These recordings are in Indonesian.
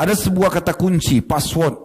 Ada sebuah kata kunci, password,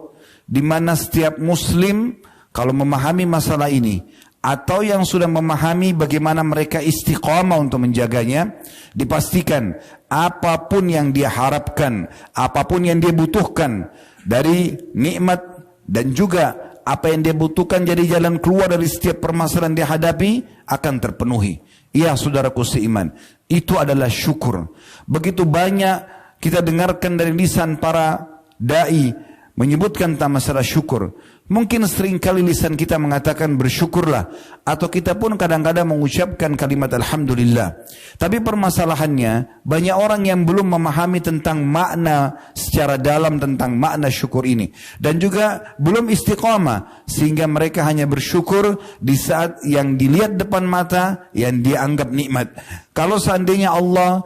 di mana setiap muslim kalau memahami masalah ini, atau yang sudah memahami bagaimana mereka istiqamah untuk menjaganya, dipastikan apapun yang dia harapkan, apapun yang dia butuhkan dari nikmat dan juga apa yang dia butuhkan jadi jalan keluar dari setiap permasalahan dia hadapi akan terpenuhi. Iya saudaraku seiman, itu adalah syukur. Begitu banyak kita dengarkan dari lisan para da'i menyebutkan tentang masalah syukur. Mungkin seringkali lisan kita mengatakan bersyukurlah, atau kita pun kadang-kadang mengucapkan kalimat alhamdulillah. Tapi permasalahannya banyak orang yang belum memahami tentang makna secara dalam tentang makna syukur ini, dan juga belum istiqamah sehingga mereka hanya bersyukur di saat yang dilihat depan mata yang dia anggap nikmat. Kalau seandainya Allah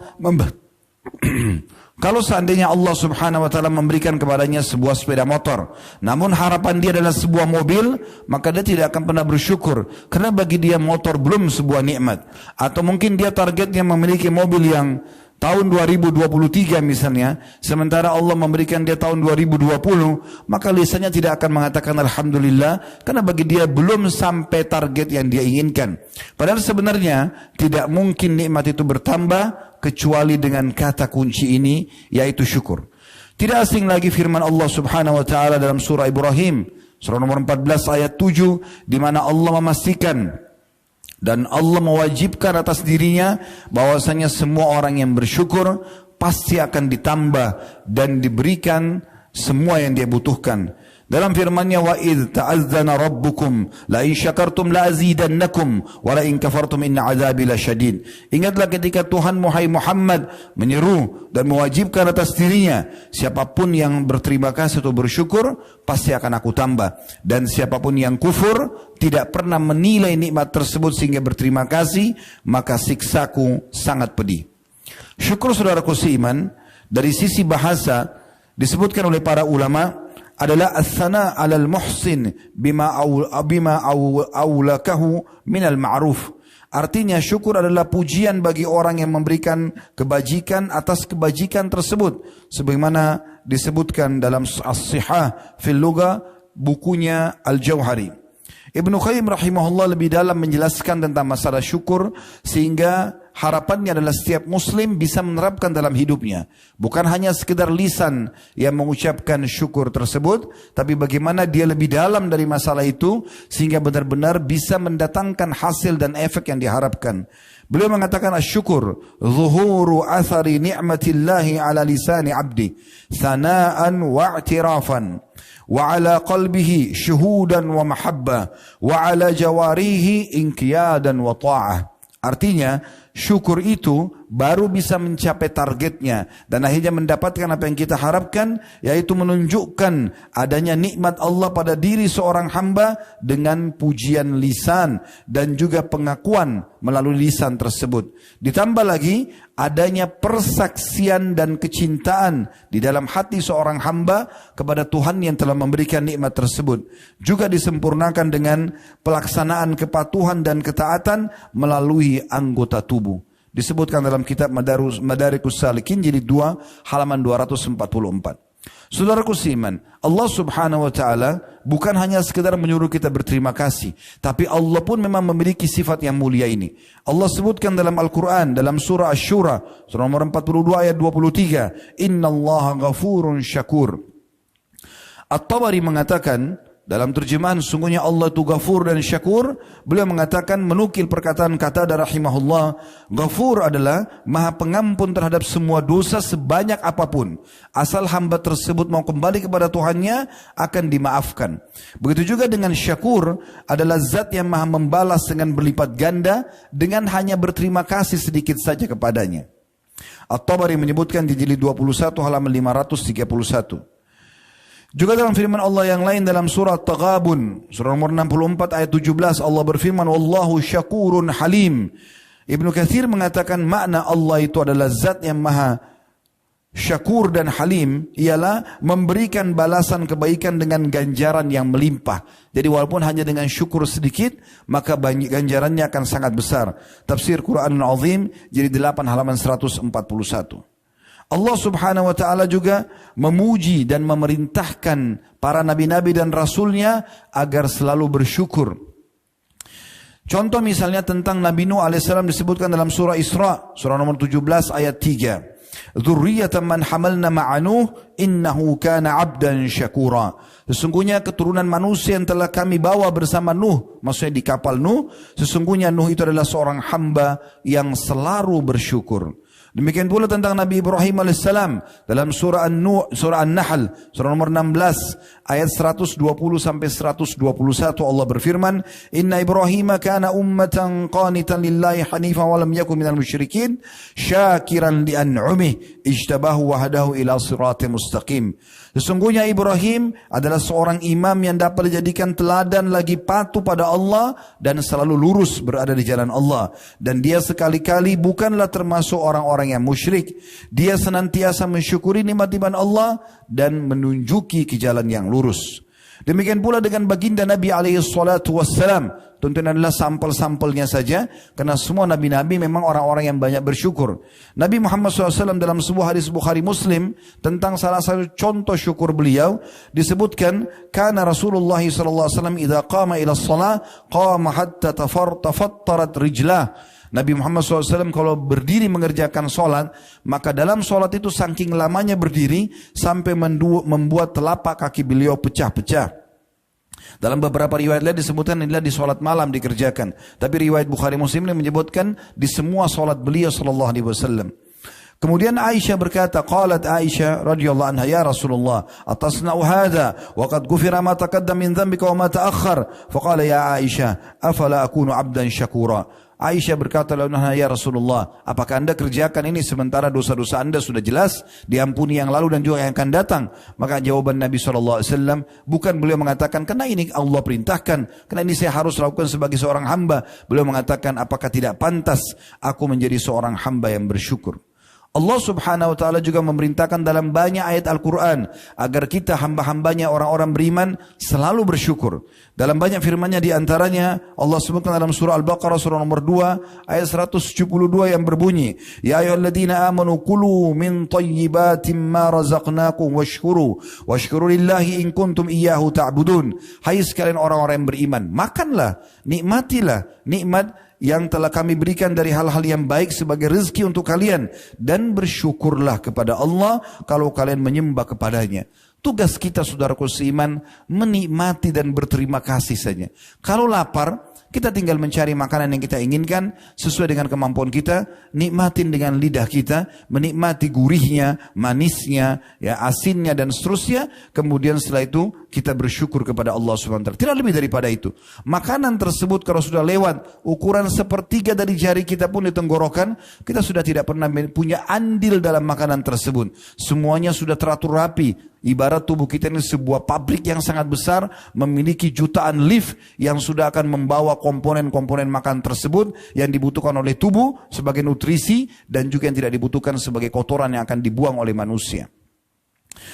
Kalau seandainya Allah subhanahu wa ta'ala memberikan kepadanya sebuah sepeda motor, namun harapan dia adalah sebuah mobil, maka dia tidak akan pernah bersyukur. Karena bagi dia motor belum sebuah nikmat. Atau mungkin dia targetnya memiliki mobil yang tahun 2023 misalnya, sementara Allah memberikan dia tahun 2020, maka lisannya tidak akan mengatakan alhamdulillah, karena bagi dia belum sampai target yang dia inginkan. Padahal sebenarnya tidak mungkin nikmat itu bertambah kecuali dengan kata kunci ini, yaitu syukur. Tidak asing lagi firman Allah subhanahu wa ta'ala dalam surah Ibrahim, surah nomor 14 ayat 7, di mana Allah memastikan dan Allah mewajibkan atas dirinya bahwasanya semua orang yang bersyukur pasti akan ditambah dan diberikan semua yang dia butuhkan. Dalam firman-Nya, wa idz ta'azzana rabbukum la in syakartum la azidannakum wa la in kafartum inna azabi lasyadid. Ingatlah ketika Tuhan Muhammad menyeru dan mewajibkan atas dirinya, siapapun yang berterima kasih atau bersyukur pasti akan aku tambah, dan siapapun yang kufur tidak pernah menilai nikmat tersebut sehingga berterima kasih, maka siksaku sangat pedih. Syukur saudaraku seiman dari sisi bahasa disebutkan oleh para ulama adalah as-sana 'alal muhsin bima aulakahu minal ma'ruf. Artinya syukur adalah pujian bagi orang yang memberikan kebajikan atas kebajikan tersebut, sebagaimana disebutkan dalam As-Sihah fil Lugha, bukunya Al-Jauhari. Ibnu Qayyim rahimahullah lebih dalam menjelaskan tentang masalah syukur, sehingga harapannya adalah setiap muslim bisa menerapkan dalam hidupnya. Bukan hanya sekedar lisan yang mengucapkan syukur tersebut, tapi bagaimana dia lebih dalam dari masalah itu sehingga benar-benar bisa mendatangkan hasil dan efek yang diharapkan. Beliau mengatakan asyukur zuhuru athari ni'matillahi ala lisani abdi thana'an wa i'tirafan wa ala qalbihi syuhudan wa mahabbah wa ala jawarihi inqiyadan wa ta'ah. Artinya syukur itu baru bisa mencapai targetnya dan akhirnya mendapatkan apa yang kita harapkan, yaitu menunjukkan adanya nikmat Allah pada diri seorang hamba dengan pujian lisan dan juga pengakuan melalui lisan tersebut. Ditambah lagi adanya persaksian dan kecintaan di dalam hati seorang hamba kepada Tuhan yang telah memberikan nikmat tersebut. Juga disempurnakan dengan pelaksanaan kepatuhan dan ketaatan melalui anggota tubuh. Disebutkan dalam kitab Madarikus Salikin jilid 2 halaman 244. Saudaraku seiman, Allah subhanahu wa ta'ala bukan hanya sekedar menyuruh kita berterima kasih, tapi Allah pun memang memiliki sifat yang mulia ini. Allah sebutkan dalam Al-Quran, dalam surah Asy-Syura, surah nomor 42 ayat 23, Innallaha ghafurun syakur. At-Tabari mengatakan, dalam terjemahan sungguhnya Allah itu Ghafur dan Syakur, beliau mengatakan menukil perkataan Qatadah rahimahullah, Ghafur adalah maha pengampun terhadap semua dosa sebanyak apapun, asal hamba tersebut mau kembali kepada Tuhannya akan dimaafkan. Begitu juga dengan Syakur, adalah zat yang maha membalas dengan berlipat ganda dengan hanya berterima kasih sedikit saja kepadanya. At-Tabari menyebutkan di jilid 21 halaman 531. Juga dalam firman Allah yang lain dalam surah Taghabun, surah nomor 64 ayat 17, Allah berfirman, Wallahu syakurun halim. Ibnu Katsir mengatakan makna Allah itu adalah zat yang maha syakur dan halim, ialah memberikan balasan kebaikan dengan ganjaran yang melimpah. Jadi walaupun hanya dengan syukur sedikit, maka ganjarannya akan sangat besar. Tafsir Quranul Azim, jilid 8 halaman 141. Allah subhanahu wa ta'ala juga memuji dan memerintahkan para nabi-nabi dan rasulnya agar selalu bersyukur. Contoh misalnya tentang Nabi Nuh alaihissalam disebutkan dalam surah Isra, surah nomor 17 ayat 3. Dzurriyyatan man hamalna ma'a Nuh innahu kana 'abdan syakura. Sesungguhnya keturunan manusia yang telah kami bawa bersama Nuh, maksudnya di kapal Nuh, sesungguhnya Nuh itu adalah seorang hamba yang selalu bersyukur. Demikian pula tentang Nabi Ibrahim alaihissalam dalam surah An-Nahl, surah nomor 16 ayat 120 sampai 121 Allah berfirman, "Inna Ibrahim kana ummatan qanitan lillahi hanifan wa lam yakun minal musyrikin, syakiran li an'umihi, ijtabahu wa hadahu ila siratin mustaqim." Sesungguhnya Ibrahim adalah seorang imam yang dapat dijadikan teladan lagi patuh pada Allah dan selalu lurus berada di jalan Allah. Dan dia sekali-kali bukanlah termasuk orang-orang yang musyrik. Dia senantiasa mensyukuri nikmat-nikmat Allah dan menunjuki ke jalan yang lurus. Demikian pula dengan baginda Nabi SAW. Tentunya adalah sampel-sampelnya saja, karena semua nabi-nabi memang orang-orang yang banyak bersyukur. Nabi Muhammad SAW dalam sebuah hadis Bukhari Muslim tentang salah satu contoh syukur beliau disebutkan, karena Rasulullah SAW idza qama ila shalah qama hatta tafattarat rijlah. Nabi Muhammad SAW kalau berdiri mengerjakan solat, maka dalam solat itu saking lamanya berdiri sampai membuat telapak kaki beliau pecah-pecah. Dalam beberapa riwayat lain disebutkan inilah di solat malam dikerjakan. Tapi riwayat Bukhari Muslim ini menyebutkan di semua solat beliau sallallahu alaihi wasallam. Kemudian Aisyah berkata, qalat Aisyah radhiyallahu anha, ya Rasulullah, atasna'u hadha wa qad ghufira ma taqaddama min dhanbika wa ma ta'akhkhar. Faqala ya Aisyah, afala akunu 'abdan syakura. Aisyah berkata, ya Rasulullah, apakah anda kerjakan ini sementara dosa-dosa anda sudah jelas diampuni yang lalu dan juga yang akan datang? Maka jawaban Nabi SAW, bukan beliau mengatakan, karena ini Allah perintahkan, karena ini saya harus lakukan sebagai seorang hamba. Beliau mengatakan, apakah tidak pantas aku menjadi seorang hamba yang bersyukur? Allah subhanahu wa ta'ala juga memerintahkan dalam banyak ayat Al-Quran agar kita hamba-hambanya orang-orang beriman selalu bersyukur. Dalam banyak firman-Nya diantaranya Allah sebutkan dalam surah Al-Baqarah surah nomor 2 ayat 172 yang berbunyi, ya ayyuhalladzina amanu kulu min thayyibatin ma razaqnakum washkuru lillahi in kuntum iyyahu ta'budun. Hai sekalian orang-orang yang beriman, makanlah, nikmatilah nikmat yang telah kami berikan dari hal-hal yang baik sebagai rezeki untuk kalian, dan bersyukurlah kepada Allah kalau kalian menyembah kepadanya. Tugas kita saudaraku seiman menikmati dan berterima kasih saja. Kalau lapar, kita tinggal mencari makanan yang kita inginkan sesuai dengan kemampuan kita, nikmatin dengan lidah kita, menikmati gurihnya, manisnya, ya asinnya dan seterusnya. Kemudian setelah itu kita bersyukur kepada Allah SWT. Tidak lebih daripada itu. Makanan tersebut kalau sudah lewat ukuran sepertiga dari jari kita pun di tenggorokan, kita sudah tidak pernah punya andil dalam makanan tersebut. Semuanya sudah teratur rapi. Ibarat tubuh kita ini sebuah pabrik yang sangat besar, memiliki jutaan lift yang sudah akan membawa komponen-komponen makan tersebut yang dibutuhkan oleh tubuh sebagai nutrisi dan juga yang tidak dibutuhkan sebagai kotoran yang akan dibuang oleh manusia.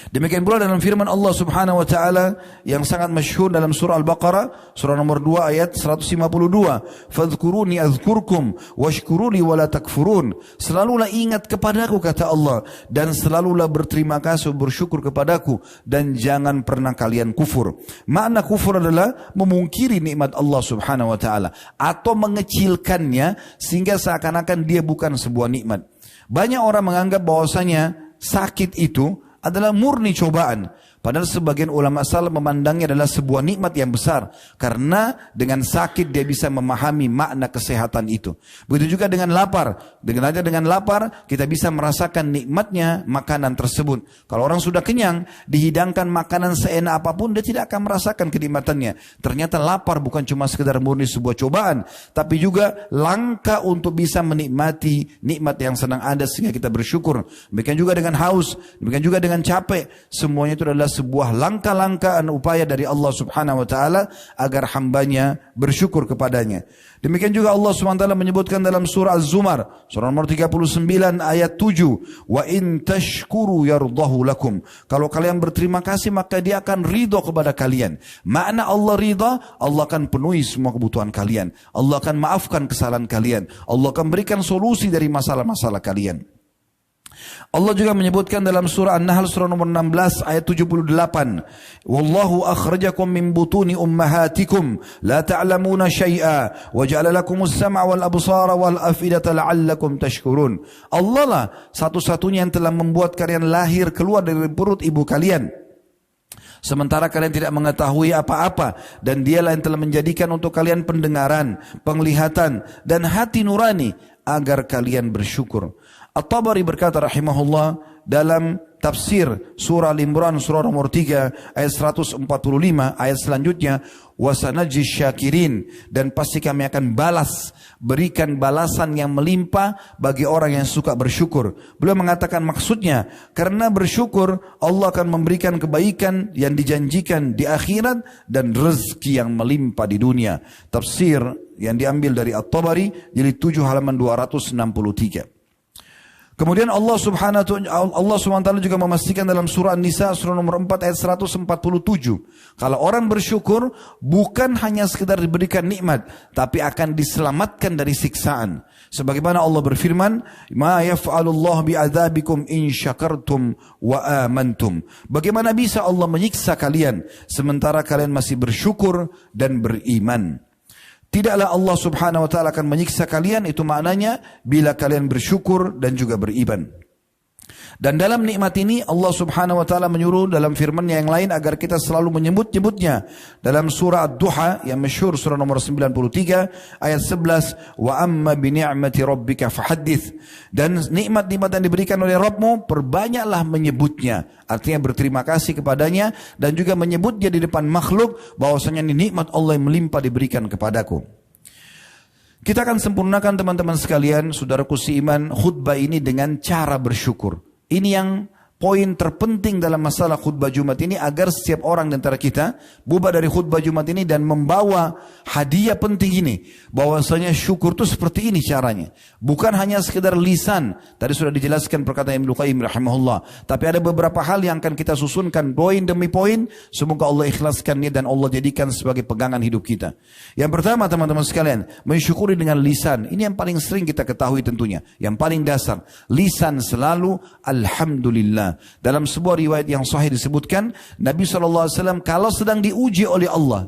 Demikian pula dalam firman Allah subhanahu wa ta'ala yang sangat masyhur dalam surah Al-Baqarah surah nomor 2 ayat 152, fadhkuruni azkurkum washkuruli wala takfurun. Selalulah ingat kepadaku kata Allah, dan selalulah berterima kasih bersyukur kepadaku, dan jangan pernah kalian kufur. Makna kufur adalah memungkiri nikmat Allah subhanahu wa ta'ala atau mengecilkannya sehingga seakan-akan dia bukan sebuah nikmat. Banyak orang menganggap bahwasanya sakit itu adalah murni cobaan. Padahal sebagian ulama salaf memandangnya adalah sebuah nikmat yang besar. Karena dengan sakit dia bisa memahami makna kesehatan itu. Begitu juga dengan lapar. Dengan lapar kita bisa merasakan nikmatnya makanan tersebut. Kalau orang sudah kenyang, dihidangkan makanan seenak apapun, dia tidak akan merasakan kenikmatannya. Ternyata lapar bukan cuma sekedar murni sebuah cobaan, tapi juga langkah untuk bisa menikmati nikmat yang sedang ada sehingga kita bersyukur. Demikian juga dengan haus, demikian juga dengan capek. Semuanya itu adalah sebuah langkah-langkah dan upaya dari Allah subhanahu wa ta'ala agar hambanya bersyukur kepadanya. Demikian juga Allah subhanahu wa ta'ala menyebutkan dalam surah Az-Zumar surah nomor 39 ayat 7, wa in tashkuru yardahu lakum. Kalau kalian berterima kasih maka dia akan ridha kepada kalian. Makna Allah ridha, Allah akan penuhi semua kebutuhan kalian, Allah akan maafkan kesalahan kalian, Allah akan berikan solusi dari masalah-masalah kalian. Allah juga menyebutkan dalam surah An-Nahl surah nomor 16 ayat 78. Wallahu akhrajakum min butuni ummahatikum la ta'lamuna syai'a wa ja'ala lakumus sam'a wal absara wal afidata la'allakum tashkurun. Allah lah satu-satunya yang telah membuat kalian lahir keluar dari perut ibu kalian, sementara kalian tidak mengetahui apa-apa, dan dialah yang telah menjadikan untuk kalian pendengaran, penglihatan dan hati nurani agar kalian bersyukur. At-Tabari berkata rahimahullah dalam tafsir surah Al-Imran surah nomor 3 ayat 145 ayat selanjutnya, wasanajzi syakirin, dan pasti kami akan berikan balasan yang melimpah bagi orang yang suka bersyukur. Beliau mengatakan maksudnya karena bersyukur Allah akan memberikan kebaikan yang dijanjikan di akhirat dan rezeki yang melimpah di dunia. Tafsir yang diambil dari At-Tabari jilid 7 halaman 263. Kemudian Allah Subhanahu wa taala juga memastikan dalam surah An-Nisa surah nomor 4 ayat 147. Kalau orang bersyukur bukan hanya sekedar diberikan nikmat, tapi akan diselamatkan dari siksaan. Sebagaimana Allah berfirman, "Ma yaf'alullahu bi'adzabikum in syakartum wa amantum." Bagaimana bisa Allah menyiksa kalian sementara kalian masih bersyukur dan beriman? Tidaklah Allah Subhanahu wa taala akan menyiksa kalian, itu maknanya bila kalian bersyukur dan juga beriman. Dan dalam nikmat ini Allah Subhanahu wa taala menyuruh dalam firman-Nya yang lain agar kita selalu menyebut-nyebutnya. Dalam surah Ad-Duha yang masyhur surah nomor 93 ayat 11, wa amma bi ni'mati rabbika fahaddits. Dan nikmat-nikmat yang diberikan oleh Rabbmu perbanyaklah menyebutnya. Artinya berterima kasih kepadanya dan juga menyebutnya di depan makhluk bahwasanya ini nikmat Allah yang melimpah diberikan kepadaku. Kita akan sempurnakan teman-teman sekalian, saudaraku seiman, khutbah ini dengan cara bersyukur. Ini yang poin terpenting dalam masalah khutbah Jumat ini, agar setiap orang di antara kita bubar dari khutbah Jumat ini dan membawa hadiah penting ini, bahwasanya syukur itu seperti ini caranya, bukan hanya sekedar lisan. Tadi sudah dijelaskan perkataan Ibnu Qayyim rahimahullah, tapi ada beberapa hal yang akan kita susunkan poin demi poin. Semoga Allah ikhlaskannya dan Allah jadikan sebagai pegangan hidup kita. Yang pertama teman-teman sekalian, mensyukuri dengan lisan. Ini yang paling sering kita ketahui tentunya, yang paling dasar. Lisan selalu alhamdulillah. Dalam sebuah riwayat yang sahih disebutkan, Nabi SAW kalau sedang diuji oleh Allah,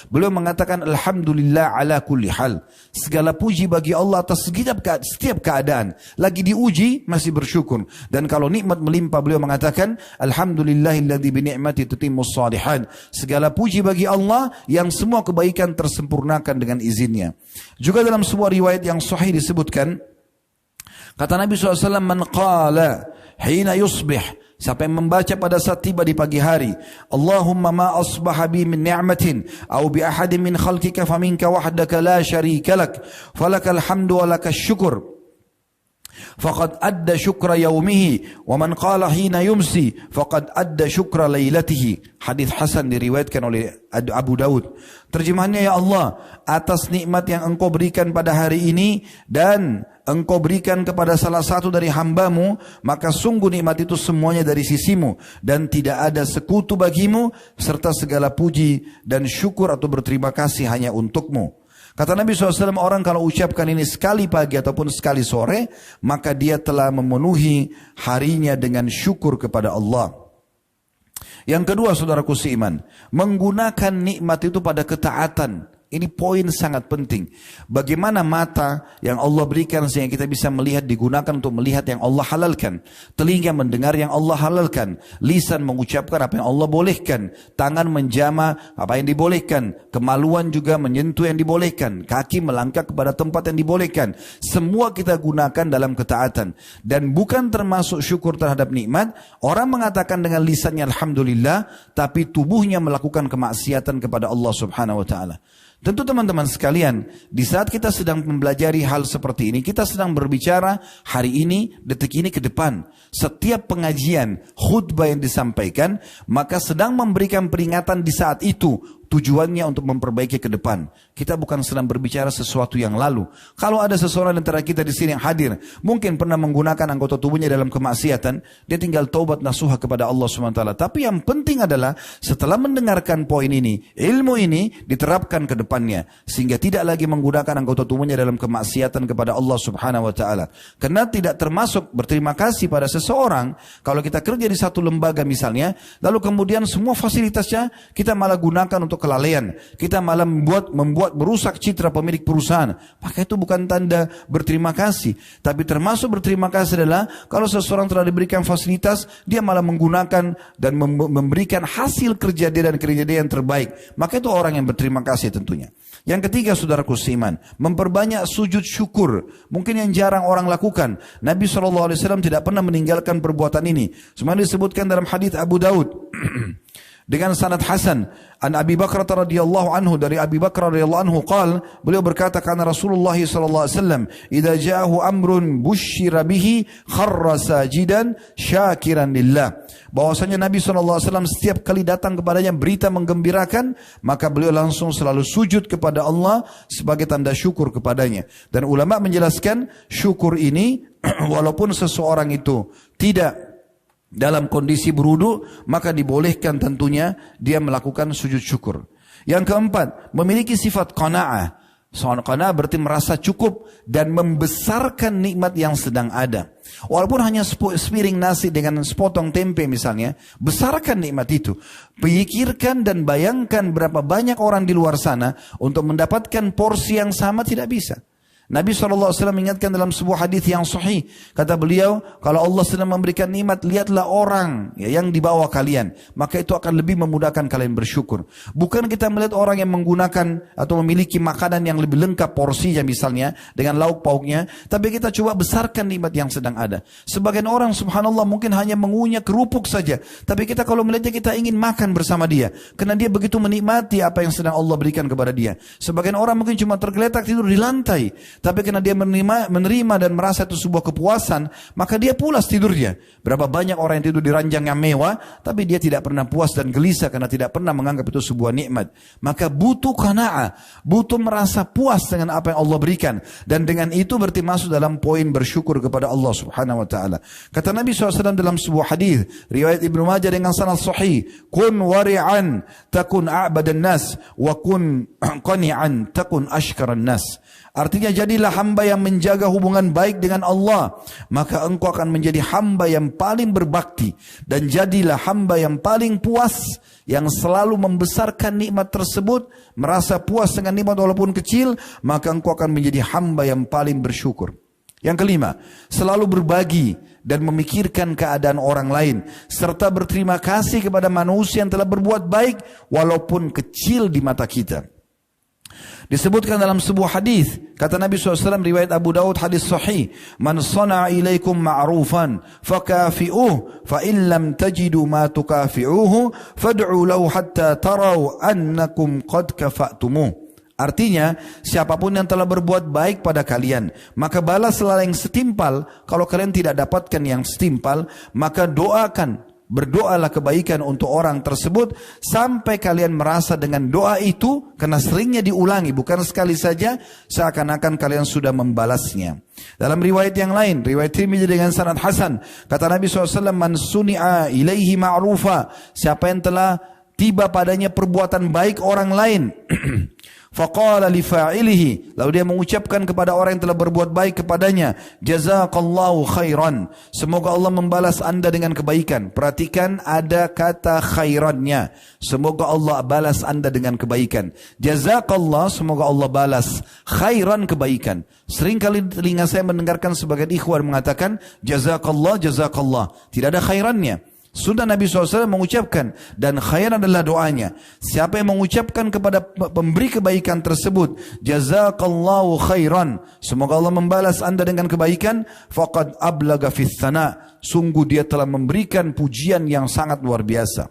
beliau mengatakan alhamdulillah ala kulli hal. Segala puji bagi Allah atas setiap keadaan. Lagi diuji masih bersyukur. Dan kalau nikmat melimpah beliau mengatakan alhamdulillahilladzi bi ni'mati tatimmus shalihat. Segala puji bagi Allah yang semua kebaikan tersempurnakan dengan izinnya. Juga dalam sebuah riwayat yang sahih disebutkan, kata Nabi SAW, man qala hina yusbih, siapa yang membaca pada saat tiba di pagi hari, Allahumma ma asbaha bi min ni'matin aw bi ahadin min khalqika faminka wahdaka la syarika lak falakal hamdu wa lakas syukur faqad adda syukra yaumihi wa man qala hina yumsi faqad adda syukra lailatihi. Hadis hasan diriwayatkan oleh Abu Daud. Terjemahannya, ya Allah, atas nikmat yang engkau berikan pada hari ini dan engkau berikan kepada salah satu dari hambamu, maka sungguh nikmat itu semuanya dari sisimu dan tidak ada sekutu bagimu, serta segala puji dan syukur atau berterima kasih hanya untukmu. Kata Nabi SAW, orang kalau ucapkan ini sekali pagi ataupun sekali sore, maka dia telah memenuhi harinya dengan syukur kepada Allah. Yang kedua, saudaraku seiman, menggunakan nikmat itu pada ketaatan. Ini poin sangat penting. Bagaimana mata yang Allah berikan sehingga kita bisa melihat digunakan untuk melihat yang Allah halalkan. Telinga mendengar yang Allah halalkan. Lisan mengucapkan apa yang Allah bolehkan. Tangan menjama apa yang dibolehkan. Kemaluan juga menyentuh yang dibolehkan. Kaki melangkah kepada tempat yang dibolehkan. Semua kita gunakan dalam ketaatan. Dan bukan termasuk syukur terhadap nikmat. Orang mengatakan dengan lisannya alhamdulillah, tapi tubuhnya melakukan kemaksiatan kepada Allah Subhanahu wa taala. Tentu teman-teman sekalian, di saat kita sedang mempelajari hal seperti ini, kita sedang berbicara hari ini, detik ini ke depan. Setiap pengajian, khutbah yang disampaikan, maka sedang memberikan peringatan di saat itu. tujuannya untuk memperbaiki ke depan. Kita bukan sedang berbicara sesuatu yang lalu. Kalau ada seseorang antara kita di sini yang hadir, mungkin pernah menggunakan anggota tubuhnya dalam kemaksiatan, dia tinggal taubat nasuha kepada Allah SWT. Tapi yang penting adalah setelah mendengarkan poin ini, ilmu ini diterapkan ke depannya, sehingga tidak lagi menggunakan anggota tubuhnya dalam kemaksiatan kepada Allah Subhanahu wa taala. Karena tidak termasuk berterima kasih pada seseorang kalau kita kerja di satu lembaga misalnya, lalu kemudian semua fasilitasnya kita malah gunakan untuk kelalaian, kita malah membuat merusak citra pemilik perusahaan, maka itu bukan tanda berterima kasih. Tapi termasuk berterima kasih adalah kalau seseorang telah diberikan fasilitas, dia malah menggunakan dan memberikan hasil kerja dia dan kerja dia yang terbaik, maka itu orang yang berterima kasih tentunya. Yang ketiga, saudaraku seiman, memperbanyak sujud syukur. Mungkin yang jarang orang lakukan. Nabi SAW tidak pernah meninggalkan perbuatan ini. Semua disebutkan dalam hadis Abu Daud dengan sanad hasan. An Abi Bakar radhiyallahu anhu, dari Abi Bakar radhiyallahu anhu qal, beliau berkata karena Rasulullah sallallahu alaihi wasallam idza ja'ahu amrun busyira bihi kharra sajidan syakiran lillah. Bahwasanya Nabi sallallahu alaihi wasallam setiap kali datang kepadanya berita menggembirakan, maka beliau langsung selalu sujud kepada Allah sebagai tanda syukur kepadanya. Dan ulama menjelaskan syukur ini walaupun seseorang itu tidak dalam kondisi berwudu, maka dibolehkan tentunya dia melakukan sujud syukur. Yang keempat, memiliki sifat qanaah. Qanaah berarti merasa cukup dan membesarkan nikmat yang sedang ada. Walaupun hanya sepiring nasi dengan sepotong tempe misalnya, besarkan nikmat itu. Pikirkan dan bayangkan berapa banyak orang di luar sana untuk mendapatkan porsi yang sama tidak bisa. Nabi SAW mengingatkan dalam sebuah hadis yang sahih. Kata beliau, kalau Allah sedang memberikan nikmat, lihatlah orang yang di bawah kalian. Maka itu akan lebih memudahkan kalian bersyukur. Bukan kita melihat orang yang menggunakan atau memiliki makanan yang lebih lengkap porsinya misalnya, dengan lauk pauknya. Tapi kita coba besarkan nikmat yang sedang ada. Sebagian orang subhanallah mungkin hanya mengunyah kerupuk saja. Tapi kita kalau melihatnya kita ingin makan bersama dia. Karena dia begitu menikmati apa yang sedang Allah berikan kepada dia. Sebagian orang mungkin cuma tergeletak tidur di lantai. Tapi karena dia menerima dan merasa itu sebuah kepuasan, maka dia pulas tidurnya. Berapa banyak orang yang tidur di ranjang yang mewah, tapi dia tidak pernah puas dan gelisah karena tidak pernah menganggap itu sebuah nikmat. Maka butuh qanaah, butuh merasa puas dengan apa yang Allah berikan. Dan dengan itu berarti masuk dalam poin bersyukur kepada Allah Subhanahu wa taala. Kata Nabi SAW dalam sebuah hadis riwayat Ibnu Majah dengan sanad sahih, kun wari'an takun a'badan nas wa kun qani'an takun ashkaran nas. Artinya jadilah hamba yang menjaga hubungan baik dengan Allah, maka engkau akan menjadi hamba yang paling berbakti. Dan jadilah hamba yang paling puas, yang selalu membesarkan nikmat tersebut, merasa puas dengan nikmat walaupun kecil, maka engkau akan menjadi hamba yang paling bersyukur. Yang kelima, selalu berbagi dan memikirkan keadaan orang lain, serta berterima kasih kepada manusia yang telah berbuat baik walaupun kecil di mata kita. Disebutkan dalam sebuah hadis, kata Nabi SAW riwayat Abu Daud hadis sahih, man sana'a ilaikum ma'rufan fakafi'uh fa in lam tajidu ma tukafi'uhu fad'u lahu hatta taraw annakum qad kafa'tumuh. Artinya, siapapun yang telah berbuat baik pada kalian, maka balaslah yang setimpal. Kalau kalian tidak dapatkan yang setimpal, maka doakan, berdoalah kebaikan untuk orang tersebut sampai kalian merasa dengan doa itu, karena seringnya diulangi, bukan sekali saja, seakan-akan kalian sudah membalasnya. Dalam riwayat yang lain, riwayat Tirmidzi dengan sanad hasan, kata Nabi SAW, man suni'a ilaihi ma'rufa, siapa yang telah tiba padanya perbuatan baik orang lain, faqala li fa'ilihi, lalu dia mengucapkan kepada orang yang telah berbuat baik kepadanya, jazakallahu khairan, semoga Allah membalas anda dengan kebaikan. Perhatikan ada kata khairannya, semoga Allah balas anda dengan kebaikan. Jazakallah, semoga Allah balas, khairan, kebaikan. Seringkali telinga saya mendengarkan sebagian ikhwan mengatakan jazakallah, jazakallah, tidak ada khairannya. Sudah Nabi SAW mengucapkan, dan khair adalah doanya. Siapa yang mengucapkan kepada pemberi kebaikan tersebut, jazakallahu khairan, semoga Allah membalas anda dengan kebaikan, faqad ablaga fis sana, sungguh dia telah memberikan pujian yang sangat luar biasa.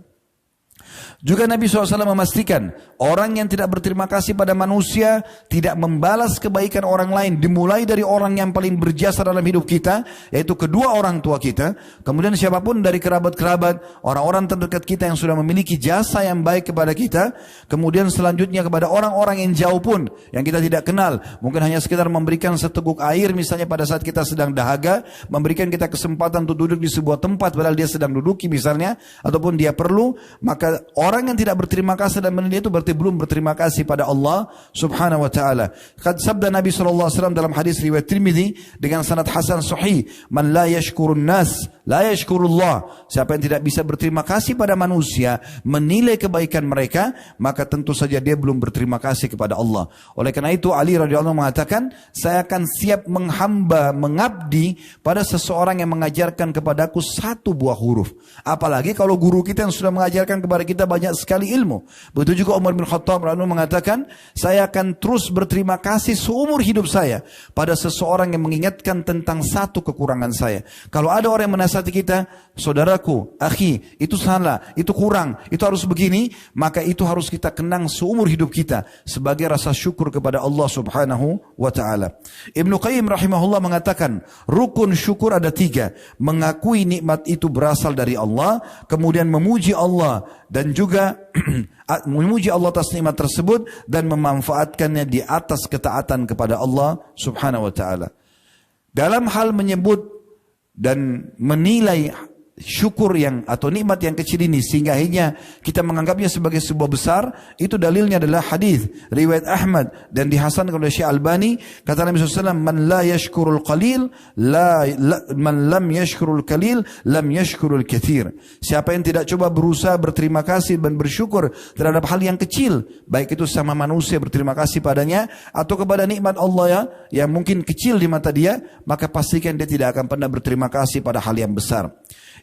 Juga Nabi SAW memastikan orang yang tidak berterima kasih pada manusia tidak membalas kebaikan orang lain, dimulai dari orang yang paling berjasa dalam hidup kita, yaitu kedua orang tua kita, kemudian siapapun dari kerabat-kerabat, orang-orang terdekat kita yang sudah memiliki jasa yang baik kepada kita, kemudian selanjutnya kepada orang-orang yang jauh pun, yang kita tidak kenal, mungkin hanya sekedar memberikan seteguk air misalnya pada saat kita sedang dahaga, memberikan kita kesempatan untuk duduk di sebuah tempat padahal dia sedang duduki misalnya, ataupun dia perlu, maka orang yang tidak berterima kasih dan menilai itu berarti belum berterima kasih pada Allah Subhanahu wa taala. Sabda Nabi sallallahu alaihi wasallam dalam hadis riwayat Tirmidzi dengan sanad hasan sahih, "Man la yashkurun nas, la yashkurullah." Siapa yang tidak bisa berterima kasih pada manusia, menilai kebaikan mereka, maka tentu saja dia belum berterima kasih kepada Allah. Oleh karena itu Ali radhiyallahu anhu mengatakan, "Saya akan siap menghamba, mengabdi pada seseorang yang mengajarkan kepadaku satu buah huruf." Apalagi kalau guru kita yang sudah mengajarkan kepada kita banyak sekali ilmu. Begitu juga Umar bin Khattab mengatakan, saya akan terus berterima kasih seumur hidup saya pada seseorang yang mengingatkan tentang satu kekurangan saya. Kalau ada orang yang menasihati kita, saudaraku, akhi, itu salah, itu kurang, itu harus begini, maka itu harus kita kenang seumur hidup kita sebagai rasa syukur kepada Allah Subhanahu wa taala. Ibnu Qayyim rahimahullah mengatakan, rukun syukur ada 3, mengakui nikmat itu berasal dari Allah, kemudian memuji Allah dan juga memuji Allah atas nikmat tersebut dan memanfaatkannya di atas ketaatan kepada Allah Subhanahu wa taala. Dalam hal menyebut dan menilai syukur yang atau nikmat yang kecil ini sehingga akhirnya kita menganggapnya sebagai sebuah besar, itu dalilnya adalah hadis riwayat Ahmad dan dihasankan oleh Syekh Albani, kata Nabi SAW, man la yashkurul qalil man lam yashkurul qalil lam yashkurul katsir. Siapa yang tidak coba berusaha berterima kasih dan bersyukur terhadap hal yang kecil, baik itu sama manusia berterima kasih padanya atau kepada nikmat Allah yang mungkin kecil di mata dia, maka pastikan dia tidak akan pernah berterima kasih pada hal yang besar.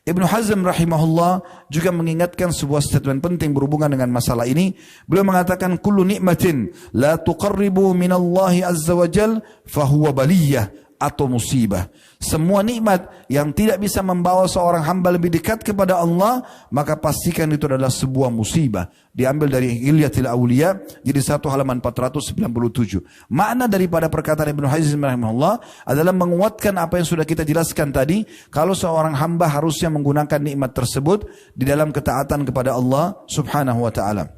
Ibnu Hazm rahimahullah juga mengingatkan sebuah statement penting berhubungan dengan masalah ini. Beliau mengatakan, kullu nikmatin la tuqarribu minallahi azza wa jal fahuwa baliyah atau musibah. Semua nikmat yang tidak bisa membawa seorang hamba lebih dekat kepada Allah, maka pastikan itu adalah sebuah musibah. Diambil dari Hilyatul Auliya, jadi 1 halaman 497. Makna daripada perkataan Ibnu Hazm rahimahullah adalah menguatkan apa yang sudah kita jelaskan tadi, kalau seorang hamba harusnya menggunakan nikmat tersebut di dalam ketaatan kepada Allah Subhanahu wa taala.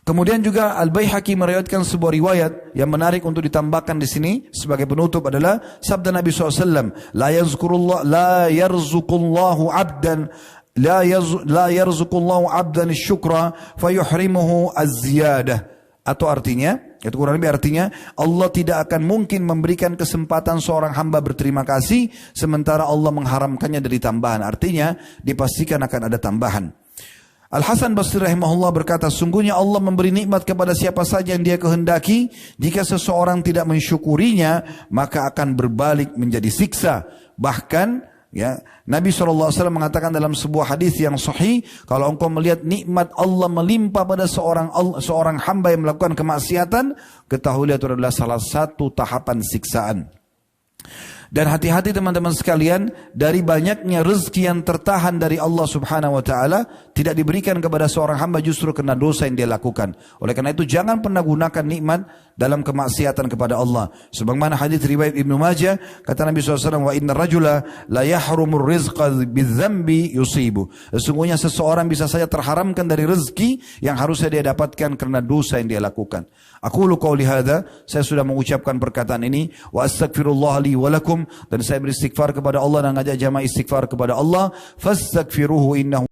Kemudian juga Al-Baihaqi meriwayatkan sebuah riwayat yang menarik untuk ditambahkan di sini sebagai penutup adalah sabda Nabi SAW, la yarzuqullahu abdan la yarzuqullahu abdan syukra fayuhrimuhu az-ziyadah. Atau artinya, itu kurang lebih artinya, Allah tidak akan mungkin memberikan kesempatan seorang hamba berterima kasih sementara Allah mengharamkannya dari tambahan. Artinya dipastikan akan ada tambahan. Al-Hasan Basri rahimahullah berkata, sungguhnya Allah memberi nikmat kepada siapa saja yang dia kehendaki. Jika seseorang tidak mensyukurinya, maka akan berbalik menjadi siksa. Bahkan Nabi SAW mengatakan dalam sebuah hadis yang sahih, kalau engkau melihat nikmat Allah melimpah pada seorang hamba yang melakukan kemaksiatan, ketahuilah itu adalah salah satu tahapan siksaan. Dan hati-hati teman-teman sekalian, dari banyaknya rezeki yang tertahan dari Allah Subhanahu wa taala tidak diberikan kepada seorang hamba justru karena dosa yang dia lakukan. Oleh karena itu jangan pernah gunakan nikmat dalam kemaksiatan kepada Allah. Sebagaimana hadis riwayat Ibnu Majah, kata Nabi SAW, wa inna rajula la yahrumur rizqa bidzambi yusibu. Sesungguhnya seseorang bisa saja terharamkan dari rezeki yang harusnya dia dapatkan karena dosa yang dia lakukan. Aqulu qauli hadza, saya sudah mengucapkan perkataan ini, wa astaghfirullah li wa lakum, dan saya beristighfar kepada Allah dan ngajak jamaah istighfar kepada Allah, fastaghfiruhu innahu